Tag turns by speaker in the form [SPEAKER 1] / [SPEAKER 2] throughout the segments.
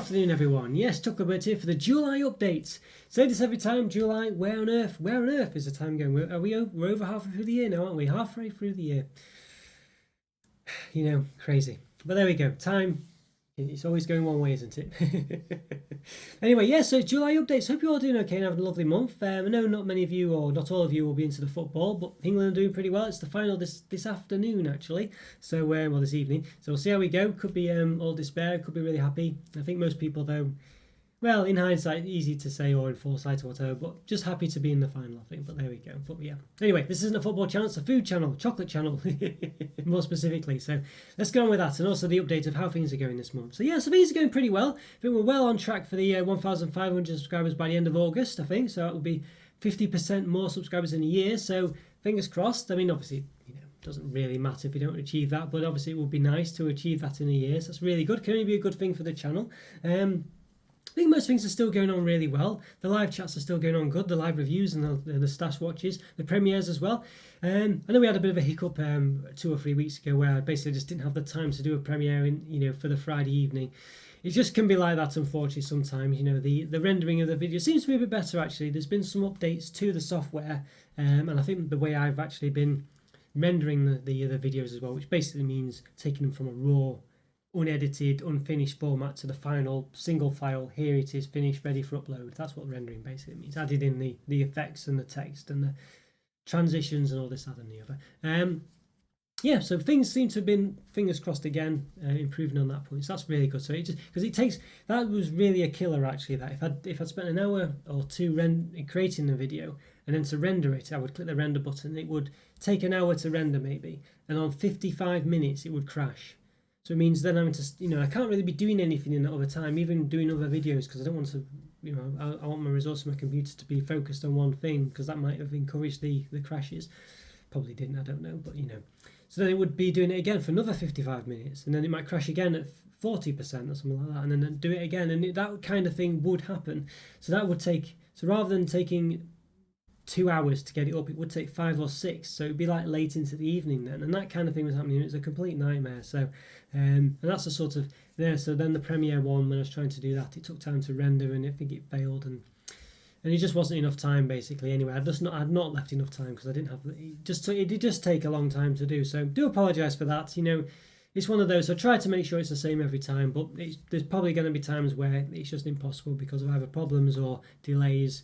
[SPEAKER 1] afternoon, everyone. Yes, Roberto here for the July updates. Say this every time, July, where on earth is the time going? We're over halfway through the year now, aren't we? Halfway through the year. You know, crazy. But there we go. Time, it's always going one way, isn't it? Anyway, yeah, so July updates. Hope you're all doing okay and having a lovely month. I know not many of you, or not all of you, will be into the football, but England are doing pretty well. It's the final this afternoon, actually. So, well, this evening. So we'll see how we go. Could be all despair, could be really happy. I think most people, though, well, in hindsight, easy to say, or in foresight or whatever, but just happy to be in the final, I think. But there we go. But yeah. Anyway, this isn't a football channel, it's a food channel, chocolate channel, more specifically. So let's go on with that, and also the update of how things are going this month. So yeah, so things are going pretty well. I think we're well on track for the 1,500 subscribers by the end of August, I think. So that will be 50% more subscribers in a year. So fingers crossed. I mean, obviously, you know, it doesn't really matter if we don't achieve that, but obviously it would be nice to achieve that in a year. So that's really good. Can only be a good thing for the channel. I think most things are still going on really well. The live chats are still going on good, the live reviews and the stash watches, the premieres as well. I know we had a bit of a hiccup 2 or 3 weeks ago where I basically just didn't have the time to do a premiere for the Friday evening. It just can be like that, unfortunately, sometimes. You know, the rendering of the video seems to be a bit better, actually. There's been some updates to the software, and I think the way I've actually been rendering the videos as well, which basically means taking them from a raw, unedited, unfinished format to the final single file. Here it is, finished, ready for upload. That's what rendering basically means. Added in the effects and the text and the transitions and all this, that and the other. Yeah, so things seem to have been, fingers crossed again, improving on that point. So that's really good. So it just, because it takes, that was really a killer actually, that if I'd spent an hour or two creating the video and then to render it, I would click the render button. It would take an hour to render maybe, and on 55 minutes it would crash. So it means then I'm just, I can't really be doing anything in that other time, even doing other videos, because I don't want to, I want my resource on my computer to be focused on one thing, because that might have encouraged the crashes. Probably didn't, I don't know, but So then it would be doing it again for another 55 minutes, and then it might crash again at 40% or something like that, and then do it again, and that kind of thing would happen. So that would take, so rather than taking 2 hours to get it up, it would take 5 or 6, so it'd be like late into the evening then, and that kind of thing was happening. It was a complete nightmare. So and that's a sort of there. So then the premiere one, when I was trying to do that, it took time to render, and I think it failed, and it just wasn't enough time basically. Anyway, I'd not left enough time, because I didn't have it did just take a long time to do. So do apologize for that. It's one of those. I try to make sure it's the same every time, but there's probably going to be times where it's just impossible because of either problems or delays,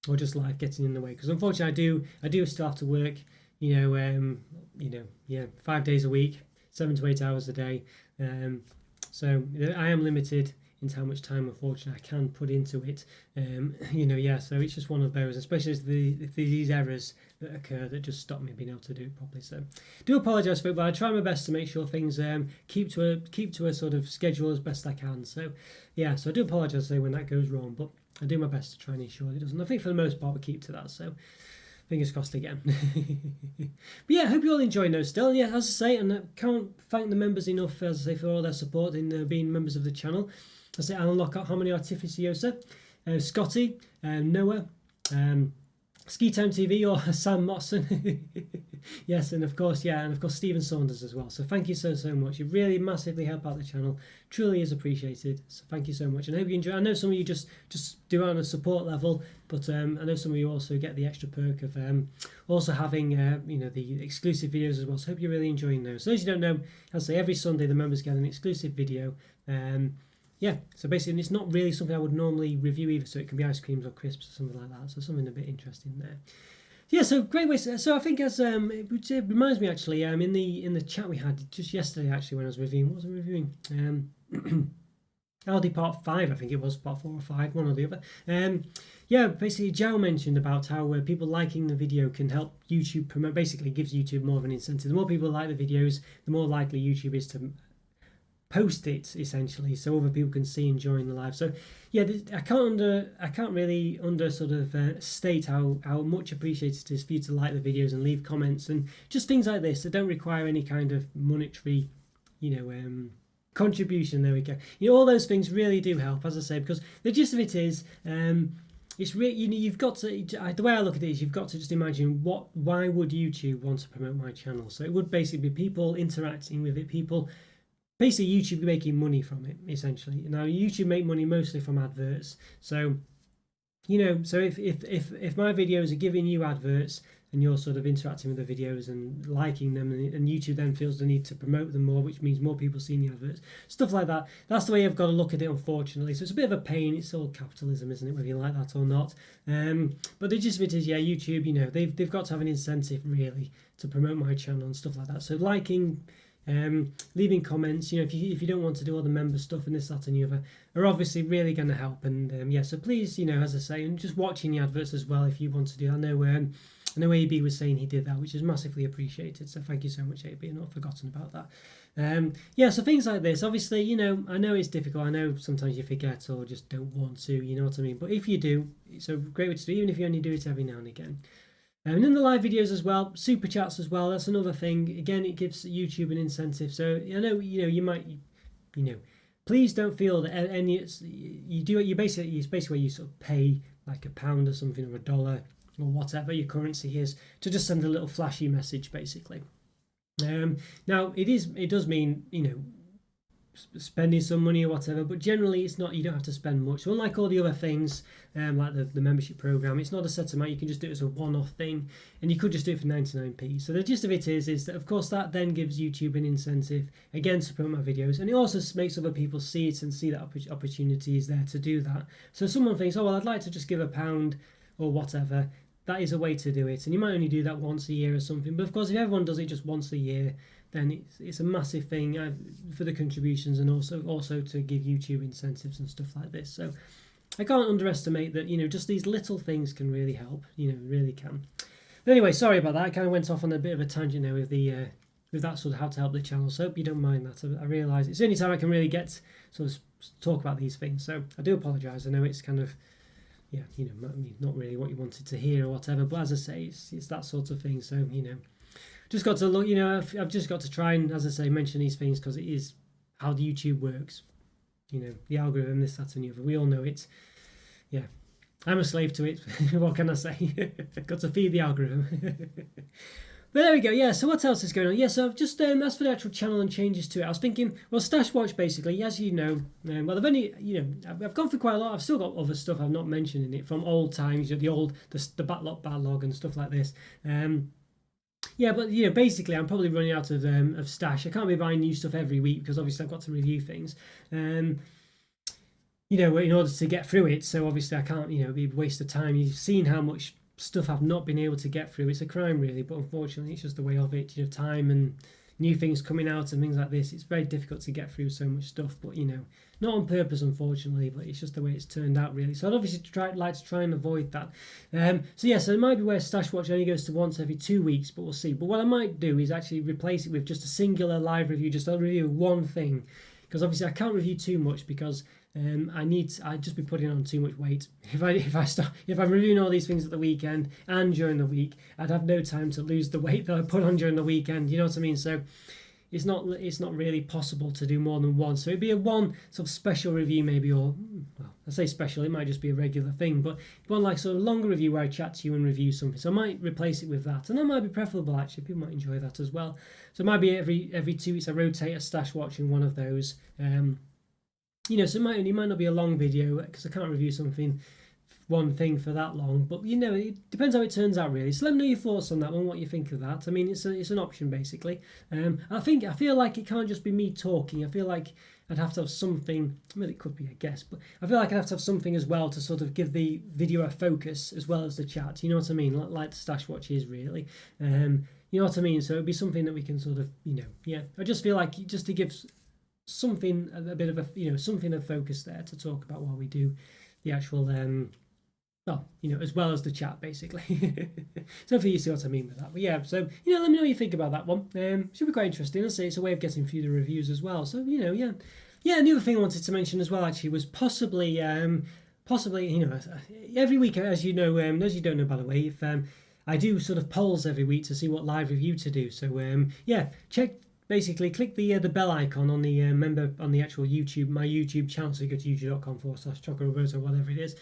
[SPEAKER 1] or just life getting in the way. Because unfortunately, I do still have to work. 5 days a week, 7 to 8 hours a day. So I am limited into how much time, unfortunately, I can put into it. So it's just one of those, especially if these errors that occur that just stop me being able to do it properly. So do apologise for it, but I try my best to make sure things keep to a sort of schedule as best I can. So yeah, so I do apologise when that goes wrong, but I do my best to try and ensure it doesn't. I think for the most part we keep to that. So fingers crossed again. But yeah, I hope you're all enjoying those still. Yeah, as I say, and I can't thank the members enough, as I say, for all their support in being members of the channel. I say Alan Lockhart, Harmony Artificiosa, Scotty, Noah, Ski Time TV, or Sam Motson. Yes, and of course Stephen Saunders as well. So thank you so much. You really massively help out the channel. Truly is appreciated. So thank you so much, and I hope you enjoy. I know some of you just do it on a support level, but I know some of you also get the extra perk of also having the exclusive videos as well. So I hope you're really enjoying those. So those you don't know, as I say, every Sunday the members get an exclusive video. Yeah, so basically it's not really something I would normally review either, so it can be ice creams or crisps or something like that, so something a bit interesting there. Yeah, so great ways. So I think as it reminds me actually, in the chat we had just yesterday actually when I was reviewing, what was I reviewing? Aldi Part 5, I think it was, Part 4 or 5, one or the other. Yeah, basically Joe mentioned about how people liking the video can help YouTube promote, basically gives YouTube more of an incentive. The more people like the videos, the more likely YouTube is to post it, essentially, so other people can see and join the live. So yeah, I can't really state how much appreciated it is for you to like the videos and leave comments and just things like this that don't require any kind of monetary contribution. There we go. All those things really do help, as I say, because the gist of it is it's really, you've got to, the way I look at it is, you've got to just imagine why would YouTube want to promote my channel. So it would basically be people interacting with it, people basically YouTube making money from it, essentially. Now YouTube make money mostly from adverts, so so if my videos are giving you adverts and you're sort of interacting with the videos and liking them, and YouTube then feels the need to promote them more, which means more people seeing the adverts, stuff like that. That's the way I've got to look at it, unfortunately. So it's a bit of a pain. It's all capitalism, isn't it, whether you like that or not? But the gist of it is, yeah, YouTube, they've got to have an incentive really to promote my channel and stuff like that. So liking, leaving comments, if you don't want to do all the member stuff and this, that, and the other, are obviously really going to help. And so please, as I say, and just watching the adverts as well if you want to do. I know AB was saying he did that, which is massively appreciated. So thank you so much, AB. I've not forgotten about that. So things like this, obviously, I know it's difficult. I know sometimes you forget or just don't want to, you know what I mean? But if you do, it's a great way to do, even if you only do it every now and again. And then the live videos as well, super chats as well. That's another thing. Again, it gives YouTube an incentive. So I know you might, please don't feel that any it's basically where you sort of pay like £1 or something, or $1 or whatever your currency is, to just send a little flashy message, basically. Now it does mean spending some money or whatever, but generally it's not. You don't have to spend much. So unlike all the other things, like the membership program, it's not a set amount. You can just do it as a one-off thing, and you could just do it for 99p. So the gist of it is that, of course, that then gives YouTube an incentive again to promote my videos, and it also makes other people see it and see that opportunity is there to do that. So someone thinks, oh well, I'd like to just give £1 or whatever. That is a way to do it, and you might only do that once a year or something. But of course, if everyone does it just once a year, then it's a massive thing for the contributions, and also to give YouTube incentives and stuff like this. So I can't underestimate that. Just these little things can really help. Really can. But anyway, sorry about that. I kind of went off on a bit of a tangent there with that sort of how to help the channel. So hope you don't mind that. I realise it's the only time I can really get sort of talk about these things. So I do apologise. I know it's kind of, not really what you wanted to hear or whatever, but as I say, it's that sort of thing. So, just got to look, I've just got to try and, as I say, mention these things because it is how the YouTube works. The algorithm, this, that, and the other. We all know it. Yeah, I'm a slave to it. What can I say? Got to feed the algorithm. But there we go. Yeah. So what else is going on? Yeah. So I've just as for the actual channel and changes to it, I was thinking, well, Stash Watch basically, as you know, well, I've only, I've gone for quite a lot. I've still got other stuff I've not mentioned in it from old times, the backlog and stuff like this. But basically, I'm probably running out of stash. I can't be buying new stuff every week because obviously I've got to review things. In order to get through it. So obviously I can't, be a waste of time. You've seen how much stuff I've not been able to get through. It's a crime really, but unfortunately it's just the way of it. Time and new things coming out and things like this. It's very difficult to get through so much stuff, but not on purpose unfortunately, but it's just the way it's turned out really. So I'd obviously like to try and avoid that. So it might be where Stash Watch only goes to once every 2 weeks, but we'll see. But what I might do is actually replace it with just a singular live review, just a review of one thing, because obviously I can't review too much because I'd just be putting on too much weight. If I'm reviewing all these things at the weekend and during the week, I'd have no time to lose the weight that I put on during the weekend. You know what I mean? So it's not really possible to do more than one. So it'd be a one sort of special review maybe, or well, I say special, it might just be a regular thing, but one like sort of longer review where I chat to you and review something. So I might replace it with that, and that might be preferable actually. People might enjoy that as well. So it might be every 2 weeks I rotate a Stash Watch in one of those. So it might not be a long video because I can't review one thing for that long, but it depends how it turns out really. So let me know your thoughts on that one, what you think of that. I mean, it's an option basically. I feel like it can't just be me talking. I feel like I'd have to have something. Well, it could be, I guess, but I feel like I'd have to have something as well to sort of give the video a focus as well as the chat. You know what I mean? Like the Stash Watch is really. You know what I mean? So it'd be something that we can sort of, I just feel like just to give something a bit of a something of focus there to talk about while we do the actual as well as the chat basically. So for you see what I mean with that. But yeah, so let me know what you think about that one. Should be quite interesting. I'll say it's a way of getting through the reviews as well. So and the other thing I wanted to mention as well actually was possibly every week, as you know, as you don't know by the way, if I do sort of polls every week to see what live review to do. So check. Basically, click the bell icon on the member on the actual YouTube, my YouTube channel. So you go to youtube.com/Chocolo Roberto, whatever it is.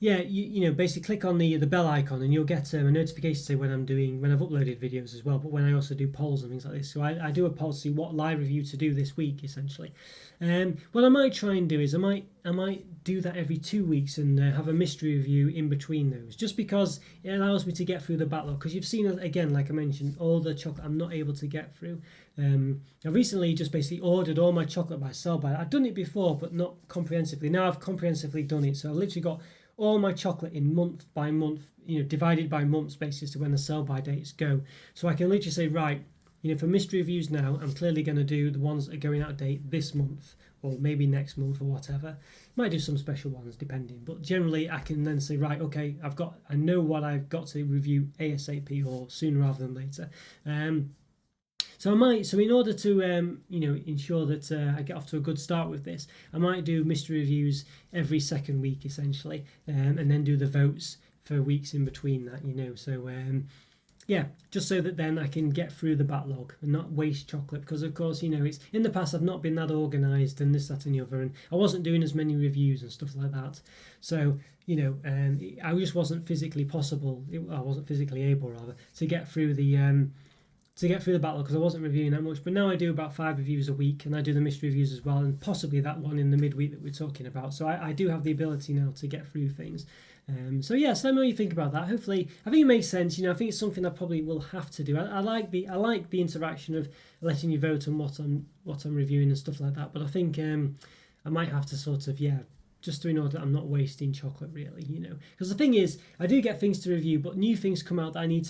[SPEAKER 1] yeah, you know, basically click on the bell icon and you'll get a notification to say when I've uploaded videos as well, but when I also do polls and things like this. So I do a poll to see what live review to do this week, essentially. What I might try and do is I might do that every 2 weeks and have a mystery review in between those, just because it allows me to get through the backlog. Because you've seen, again, like I mentioned, all the chocolate I'm not able to get through. I recently just basically ordered all my chocolate by sell-by. I'd done it before, but not comprehensively. Now I've comprehensively done it, so I've literally got all my chocolate in month by month, you know, divided by months basis to when the sell-by dates go. So I can literally say, right, you know, for mystery reviews now, I'm clearly going to do the ones that are going out of date this month, or maybe next month or whatever. Might do some special ones depending, but generally I can then say, right, okay, I know what I've got to review ASAP or sooner rather than later. So in order to, you know, ensure that I get off to a good start with this, I might do mystery reviews every second week essentially, and then do the votes for weeks in between that, you know. So yeah, just so that then I can get through the backlog and not waste chocolate, because of course, you know, it's in the past I've not been that organised and this, that and the other, and I wasn't doing as many reviews and stuff like that. So, you know, I just wasn't physically I wasn't physically able rather to get through the backlog because I wasn't reviewing that much. But now I do about 5 reviews a week, and I do the mystery reviews as well, and possibly that one in the midweek that we're talking about. So I do have the ability now to get through things. So yeah, so let me know what you think about that. Hopefully, I think it makes sense. You know, I think it's something I probably will have to do. I like the interaction of letting you vote on what I'm reviewing and stuff like that. But I think I might have to sort of, yeah, just to in order that I'm not wasting chocolate really, you know. Because the thing is, I do get things to review, but new things come out that I need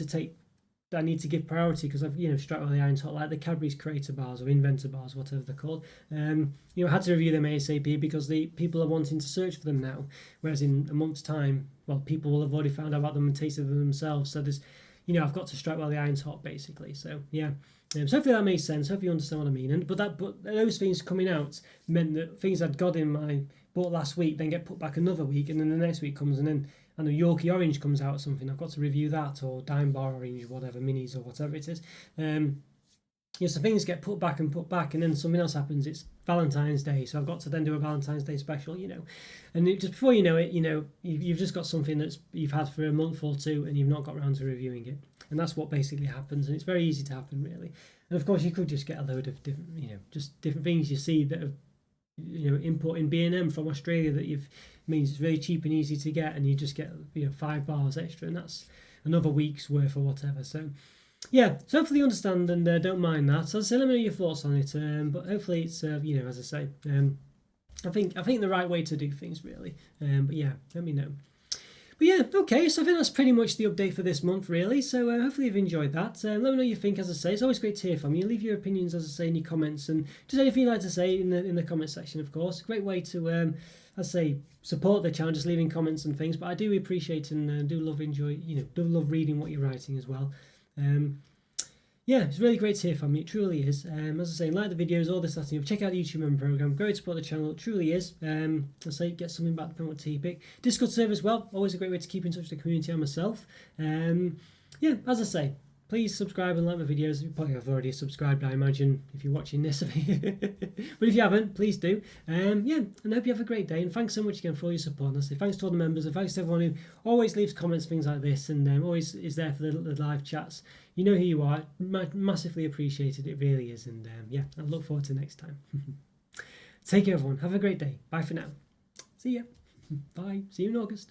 [SPEAKER 1] to give priority because I've, you know, struck while the iron's hot, like the Cadbury's Creator Bars or Inventor Bars, whatever they're called. You know, I had to review them ASAP because the people are wanting to search for them now, whereas in a month's time, well, people will have already found out about them and tasted them themselves. So there's, you know, I've got to strike while the iron's hot, basically. So yeah, so hopefully that makes sense. Hopefully you understand what I mean. But those things coming out meant that things I'd got in my bought last week then get put back another week, and then the next week comes, and then I know Yorkie Orange comes out or something. I've got to review that, or Dime Bar Orange, whatever, minis or whatever it is. Yeah, so things get put back, and then something else happens. It's Valentine's Day, so I've got to then do a Valentine's Day special, you know. And just before you know it, you know, you've just got something you've had for a month or two, and you've not got around to reviewing it. And that's what basically happens, and it's very easy to happen, really. And of course, you could just get a load of different, you know, just different things you see that have, you know, importing B&M from Australia that means it's very cheap and easy to get, and you just get, you know, 5 bars extra, and that's another week's worth or whatever. So yeah, so hopefully you understand and don't mind that. So let me know your thoughts on it. But hopefully it's you know, as I say, I think the right way to do things really. But yeah, let me know. But yeah, okay, so I think that's pretty much the update for this month, really. So hopefully you've enjoyed that. Let me know what you think, as I say. It's always great to hear from you. Leave your opinions, as I say, in your comments, and just anything you'd like to say in the comment section, of course. Great way to, as I say, support the channel, just leaving comments and things. But I do appreciate and do love reading what you're writing as well. Yeah, it's really great to hear from you. It truly is. As I say, like the videos, all this, that, and check out the YouTube member program. Great to support the channel. It truly is. As I say, get something back from what T-Pick. Discord server as well. Always a great way to keep in touch with the community and myself. Yeah, as I say, please subscribe and like my videos. You probably have already subscribed, I imagine, if you're watching this. But if you haven't, please do. Yeah, and I hope you have a great day. And thanks so much again for all your support. And I say thanks to all the members, and thanks to everyone who always leaves comments, things like this, and always is there for the live chats. You know who you are. Massively appreciated. It really is. And yeah, I look forward to next time. Take care, everyone. Have a great day. Bye for now. See ya. Bye. See you in August.